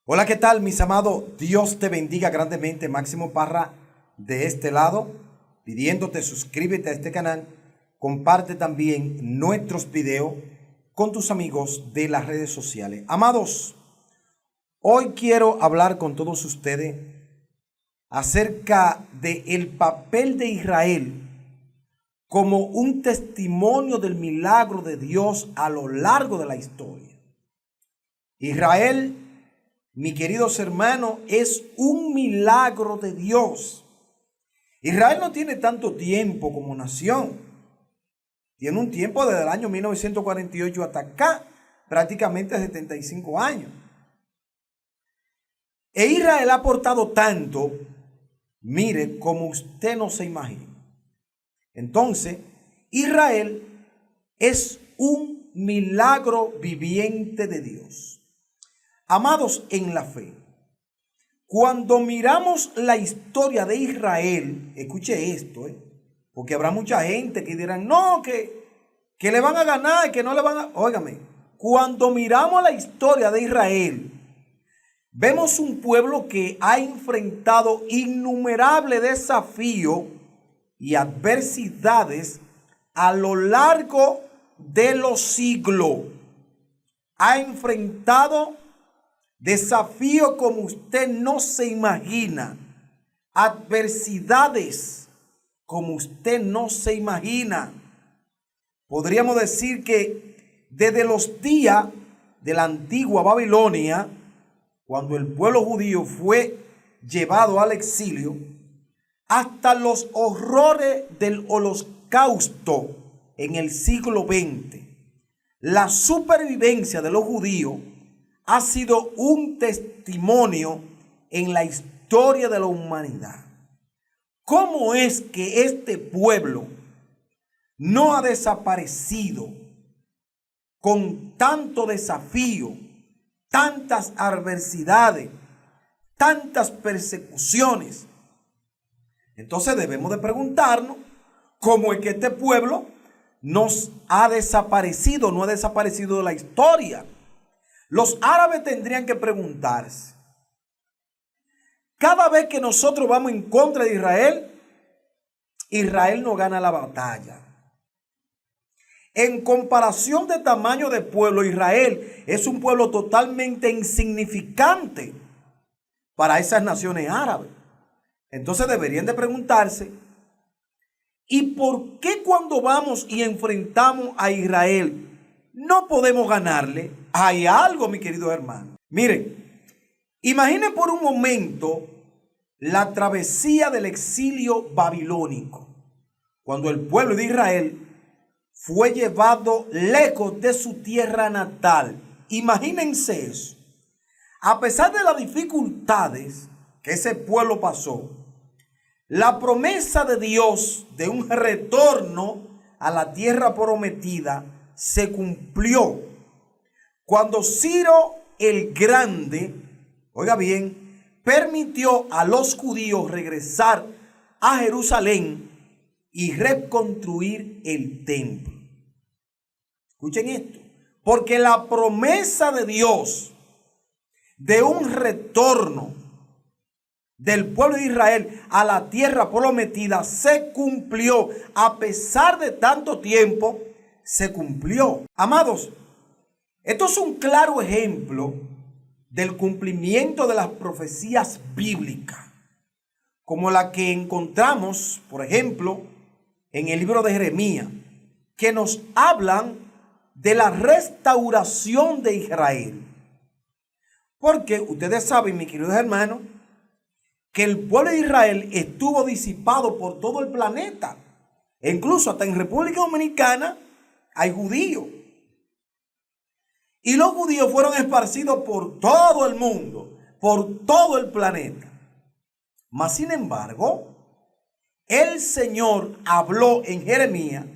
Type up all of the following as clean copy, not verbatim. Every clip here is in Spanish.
Hola, ¿qué tal, mis amados? Dios te bendiga grandemente. Máximo Parra de este lado, pidiéndote suscríbete a este canal, comparte también nuestros videos con tus amigos de las redes sociales. Amados, hoy quiero hablar con todos ustedes acerca del papel de Israel como un testimonio del milagro de Dios a lo largo de la historia. Israel, mis queridos hermanos, es un milagro de Dios. Israel no tiene tanto tiempo como nación. Tiene un tiempo desde el año 1948 hasta acá, prácticamente 75 años. E Israel ha aportado tanto, mire, como usted no se imagina. Entonces, Israel es un milagro viviente de Dios. Amados en la fe, cuando miramos la historia de Israel, escuche esto, porque habrá mucha gente que dirán, no, que le van a ganar, que no le van a... Óigame, cuando miramos la historia de Israel, vemos un pueblo que ha enfrentado innumerables desafíos y adversidades a lo largo de los siglos. Ha enfrentado desafíos como usted no se imagina, adversidades como usted no se imagina. Podríamos decir que desde los días de la antigua Babilonia, cuando el pueblo judío fue llevado al exilio, hasta los horrores del holocausto en el siglo XX, la supervivencia de los judíos ha sido un testimonio en la historia de la humanidad. ¿Cómo es que este pueblo no ha desaparecido con tanto desafío, tantas adversidades, tantas persecuciones? Entonces debemos de preguntarnos cómo es que este pueblo nos ha desaparecido, no ha desaparecido de la historia. Los árabes tendrían que preguntarse, cada vez que nosotros vamos en contra de Israel, Israel no gana la batalla. En comparación de tamaño de pueblo, Israel es un pueblo totalmente insignificante para esas naciones árabes. Entonces deberían de preguntarse, ¿y por qué cuando vamos y enfrentamos a Israel no podemos ganarle? Hay algo, mi querido hermano. Miren, imaginen por un momento la travesía del exilio babilónico, cuando el pueblo de Israel fue llevado lejos de su tierra natal. Imagínense eso. A pesar de las dificultades que ese pueblo pasó, la promesa de Dios de un retorno a la tierra prometida se cumplió cuando Ciro el Grande, oiga bien, permitió a los judíos regresar a Jerusalén y reconstruir el templo. Escuchen esto, porque la promesa de Dios de un retorno del pueblo de Israel a la tierra prometida se cumplió. A pesar de tanto tiempo, se cumplió. Amados, esto es un claro ejemplo del cumplimiento de las profecías bíblicas, como la que encontramos, por ejemplo, en el libro de Jeremías, que nos hablan de la restauración de Israel. Porque ustedes saben, mis queridos hermanos, que el pueblo de Israel estuvo disipado por todo el planeta. E incluso hasta en República Dominicana hay judíos. Y los judíos fueron esparcidos por todo el mundo, por todo el planeta. Mas, sin embargo, el Señor habló en Jeremías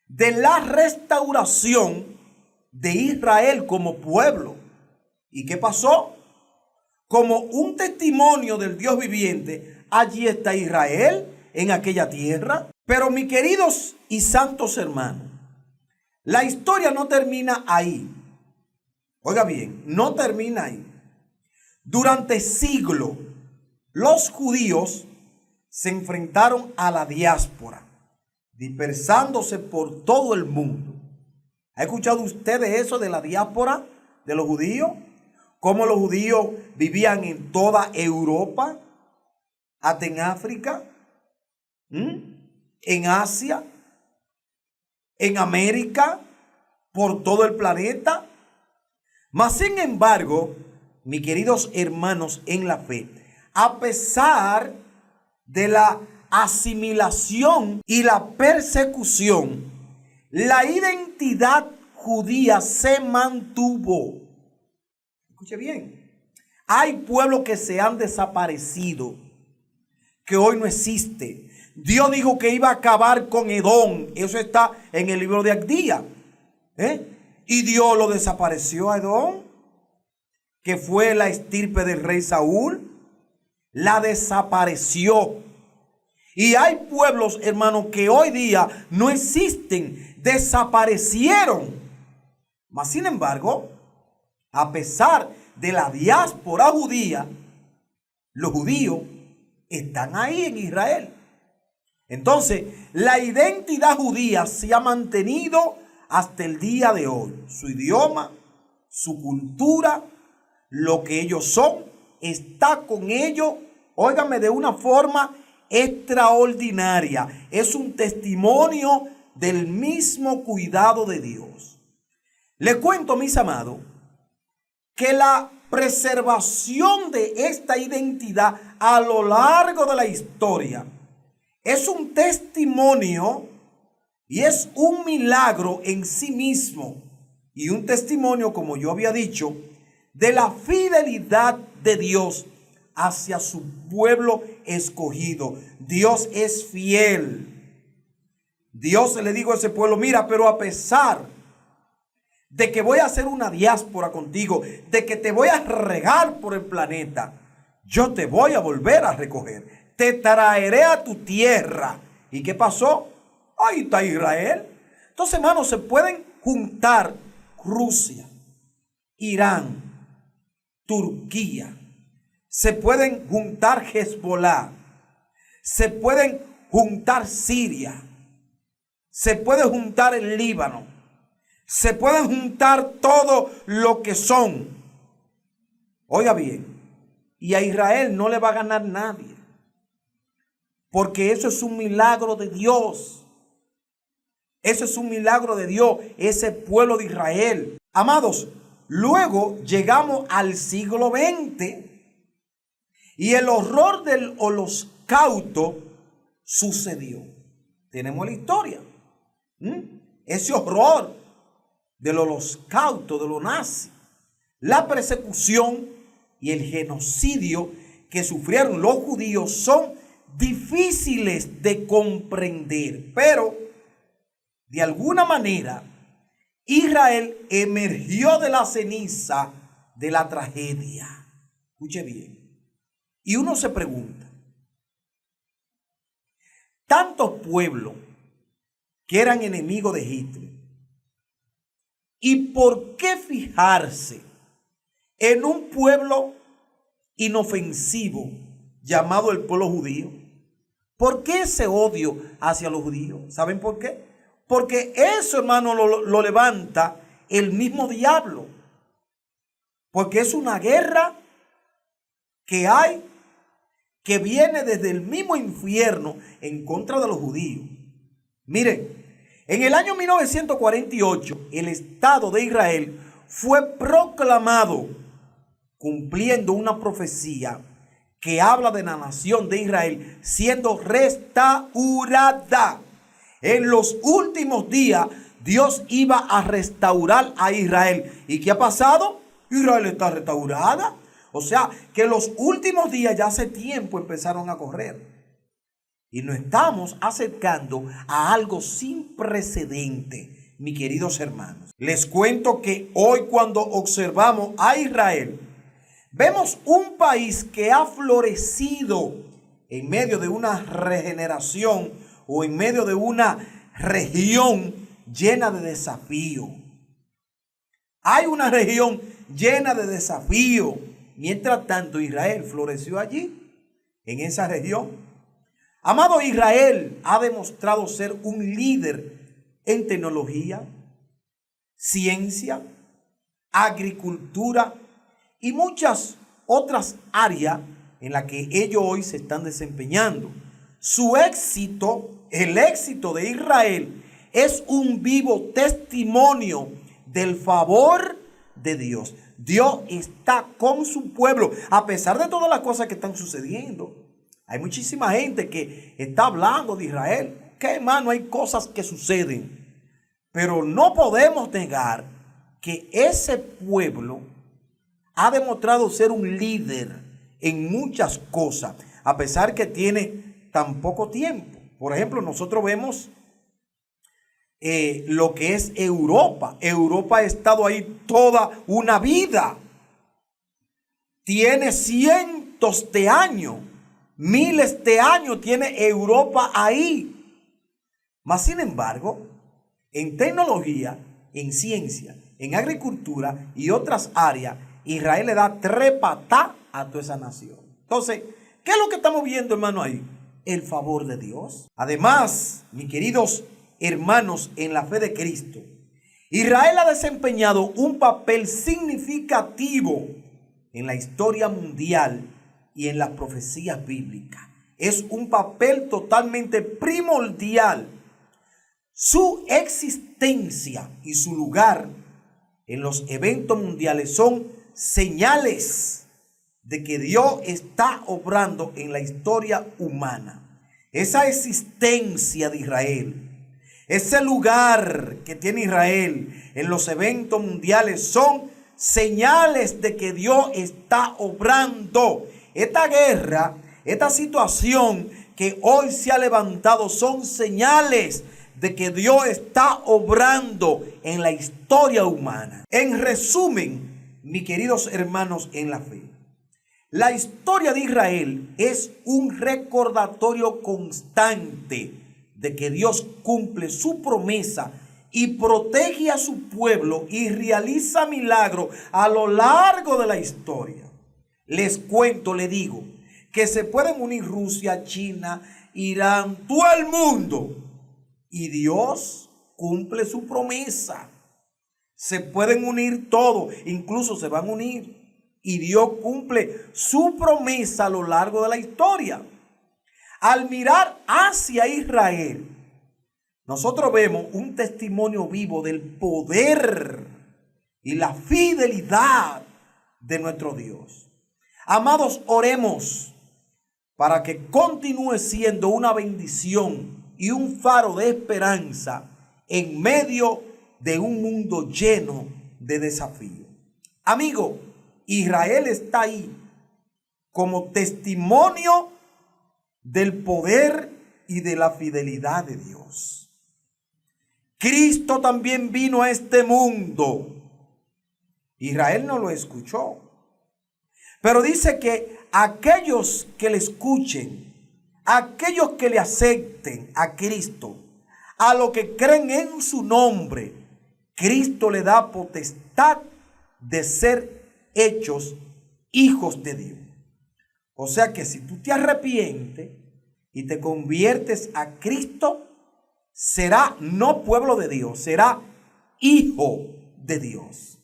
de la restauración de Israel como pueblo. ¿Y qué pasó? Como un testimonio del Dios viviente, allí está Israel en aquella tierra. Pero, mis queridos y santos hermanos, la historia no termina ahí. Oiga bien, no termina ahí. Durante siglos, los judíos se enfrentaron a la diáspora, dispersándose por todo el mundo. ¿Ha escuchado usted de eso, de la diáspora de los judíos? Cómo los judíos vivían en toda Europa, hasta en África, en Asia, en América, por todo el planeta. Mas, sin embargo, mis queridos hermanos en la fe, a pesar de la asimilación y la persecución, la identidad judía se mantuvo. Escuche bien. Hay pueblos que se han desaparecido, que hoy no existe. Dios dijo que iba a acabar con Edom. Eso está en el libro de Abdías. Y Dios lo desapareció a Edom, que fue la estirpe del rey Saúl. La desapareció. Y hay pueblos, hermanos, que hoy día no existen, desaparecieron. Mas, sin embargo, a pesar de la diáspora judía, los judíos están ahí en Israel. Entonces, la identidad judía se ha mantenido hasta el día de hoy. Su idioma, su cultura, lo que ellos son, está con ellos, óigame, de una forma extraordinaria. Es un testimonio del mismo cuidado de Dios. Les cuento, mis amados, que la preservación de esta identidad a lo largo de la historia es un testimonio y es un milagro en sí mismo, y un testimonio, como yo había dicho, de la fidelidad de Dios hacia su pueblo escogido. Dios es fiel. Dios le dijo a ese pueblo: mira, pero a pesar de que voy a hacer una diáspora contigo, de que te voy a regar por el planeta, yo te voy a volver a recoger. Te traeré a tu tierra. ¿Y qué pasó? Ahí está Israel. Entonces, hermanos, se pueden juntar Rusia, Irán, Turquía, se pueden juntar Hezbolá, se pueden juntar Siria, se puede juntar el Líbano, se pueden juntar todo lo que son. Oiga bien, y a Israel no le va a ganar nadie, porque eso es un milagro de Dios. Eso es un milagro de Dios, ese pueblo de Israel. Amados, luego llegamos al siglo XX y el horror del holocausto sucedió. Tenemos la historia. Ese horror del holocausto, de los nazis, la persecución y el genocidio que sufrieron los judíos son difíciles de comprender, pero de alguna manera Israel emergió de la ceniza de la tragedia. Escuche bien. Y uno se pregunta, tantos pueblos que eran enemigos de Hitler, ¿y por qué fijarse en un pueblo inofensivo llamado el pueblo judío? ¿Por qué ese odio hacia los judíos? ¿Saben por qué? Porque eso, hermano, lo levanta el mismo diablo. Porque es una guerra que hay, que viene desde el mismo infierno en contra de los judíos. Miren, en el año 1948, el Estado de Israel fue proclamado, cumpliendo una profecía que habla de la nación de Israel siendo restaurada. En los últimos días, Dios iba a restaurar a Israel. ¿Y qué ha pasado? Israel está restaurada. O sea, que los últimos días ya hace tiempo empezaron a correr. Y nos estamos acercando a algo sin precedente, mis queridos hermanos. Les cuento que hoy, cuando observamos a Israel, vemos un país que ha florecido en medio de una regeneración o en medio de una región llena de desafíos. Hay una región llena de desafíos, Mientras tanto, Israel floreció allí, en esa región. Amado, Israel ha demostrado ser un líder en tecnología, ciencia, agricultura y muchas otras áreas en las que ellos hoy se están desempeñando. Su éxito, el éxito de Israel, es un vivo testimonio del favor de Dios. Dios está con su pueblo, a pesar de todas las cosas que están sucediendo. Hay muchísima gente que está hablando de Israel. Que hermano, hay cosas que suceden, pero no podemos negar que ese pueblo ha demostrado ser un líder en muchas cosas, a pesar que tiene tan poco tiempo. Por ejemplo, nosotros vemos lo que es Europa. Europa ha estado ahí toda una vida. Tiene cientos de años, miles de años tiene Europa ahí. Mas, sin embargo, en tecnología, en ciencia, en agricultura y otras áreas, Israel le da tres patas a toda esa nación. Entonces, ¿qué es lo que estamos viendo, hermano, ahí? El favor de Dios. Además, mis queridos hermanos en la fe de Cristo, Israel ha desempeñado un papel significativo en la historia mundial y en las profecías bíblicas. Es un papel totalmente primordial. Su existencia y su lugar en los eventos mundiales son señales de que Dios está obrando en la historia humana. Esa existencia de Israel, ese lugar que tiene Israel en los eventos mundiales son señales de que Dios está obrando. Esta guerra, esta situación que hoy se ha levantado son señales de que Dios está obrando en la historia humana. En resumen, mis queridos hermanos en la fe, la historia de Israel es un recordatorio constante de que Dios cumple su promesa y protege a su pueblo y realiza milagros a lo largo de la historia. Les cuento, les digo, que se pueden unir Rusia, China, Irán, todo el mundo, y Dios cumple su promesa. Se pueden unir todos, incluso se van a unir, y Dios cumple su promesa a lo largo de la historia. Al mirar hacia Israel, nosotros vemos un testimonio vivo del poder y la fidelidad de nuestro Dios. Amados, oremos para que continúe siendo una bendición y un faro de esperanza en medio de un mundo lleno de desafíos. Amigo, Israel está ahí como testimonio del poder y de la fidelidad de Dios. Cristo también vino a este mundo. Israel no lo escuchó, pero dice que aquellos que le escuchen, aquellos que le acepten a Cristo, a los que creen en su nombre, Cristo le da potestad de ser hechos hijos de Dios. O sea que si tú te arrepientes y te conviertes a Cristo, será no pueblo de Dios, será hijo de Dios.